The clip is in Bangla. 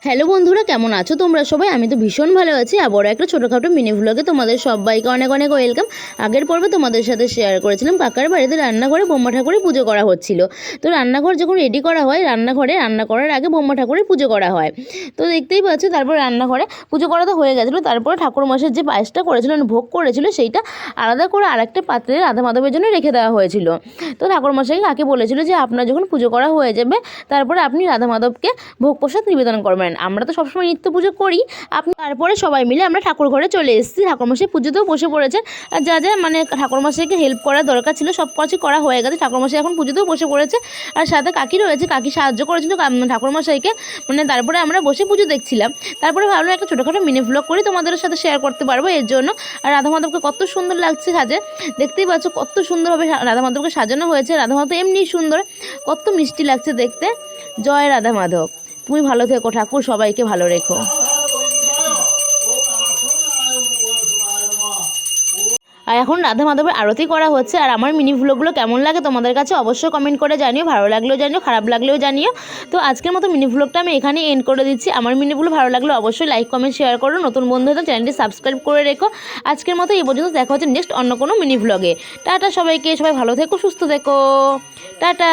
হ্যালো বন্ধুরা, কেমন আছো তোমরা সবাই? আমি তো ভীষণ ভালো আছি। আবার একটা ছোটোখাটো মিনি ভ্লগে তোমাদের সবাইকে অনেক অনেক ওয়েলকাম। আগের পর্বে তোমাদের সাথে শেয়ার করেছিলাম কাকার বাড়িতে রান্নাঘরে ব্রহ্মা ঠাকুরের পুজো করা হচ্ছিল। তো রান্নাঘর যখন রেডি করা হয়, রান্নাঘরে রান্না করার আগে ব্রহ্মা ঠাকুরের পুজো করা হয়। তো দেখতেই পাচ্ছ, তারপর রান্নাঘরে পুজো করা তো হয়ে গেছিলো। তারপরে ঠাকুরমশাই যে পায়েসটা করেছিল, ভোগ করেছিল, সেইটা আলাদা করে আরেকটা পাত্রে রাধা মাধবের জন্য রেখে দেওয়া হয়েছিল। তো ঠাকুরমশাই কাকে বলেছিল যে আপনার যখন পুজো করা হয়ে যাবে, তারপরে আপনি রাধা মাধবকে ভোগ প্রসাদ নিবেদন করবেন। আমরা তো সবসময় নিত্য পুজো করি। আপনি তারপরে সবাই মিলে আমরা ঠাকুর ঘরে চলে এসেছি। ঠাকুরমশাই পুজোতেও বসে পড়েছেন। আর যা যা ঠাকুরমশাইকে হেল্প করার দরকার ছিল সব কিছু করা হয়ে গেছে। ঠাকুরমশাই এখন পুজোতেও বসে পড়েছে। আর সাথে কাকি রয়েছে, কাকি সাহায্য করেছিল ঠাকুরমশাইকে। তারপরে আমরা বসে পুজো দেখছিলাম। তারপরে ভাবলাম একটা ছোটোখাটো মিনি ভ্লগ করি, তোমাদের সাথে শেয়ার করতে পারবো এর জন্য। আর রাধা মাধবকে কত সুন্দর লাগছে সাজে, দেখতেই পাচ্ছ কত সুন্দরভাবে রাধা মাধবকে সাজানো হয়েছে। রাধা মাধব এমনি সুন্দর, কত মিষ্টি লাগছে দেখতে। জয় রাধা মাধব। তুমি ভালো থেকো ঠাকুর, সবাইকে ভালো রেখো। আর এখন রাধা মাধবের আরতি করা হচ্ছে। আর আমার মিনি ভ্লগগুলো কেমন লাগে তোমাদের কাছে অবশ্যই কমেন্ট করে জানিও। ভালো লাগলেও জানিও, খারাপ লাগলেও জানিও। তো আজকের মতো মিনি ভ্লগটা আমি এখানে এন্ড করে দিচ্ছি। আমার মিনি ভ্লগ ভালো লাগলে অবশ্যই লাইক কমেন্ট শেয়ার করো। নতুন বন্ধু হলে চ্যানেলটি সাবস্ক্রাইব করে রেখো। আজকের মতো এই পর্যন্ত, দেখা হচ্ছে নেক্সট অন্য কোনো মিনি ভ্লগে। টাটা সবাইকে, সবাই ভালো থেকো, সুস্থ থেকো, টাটা।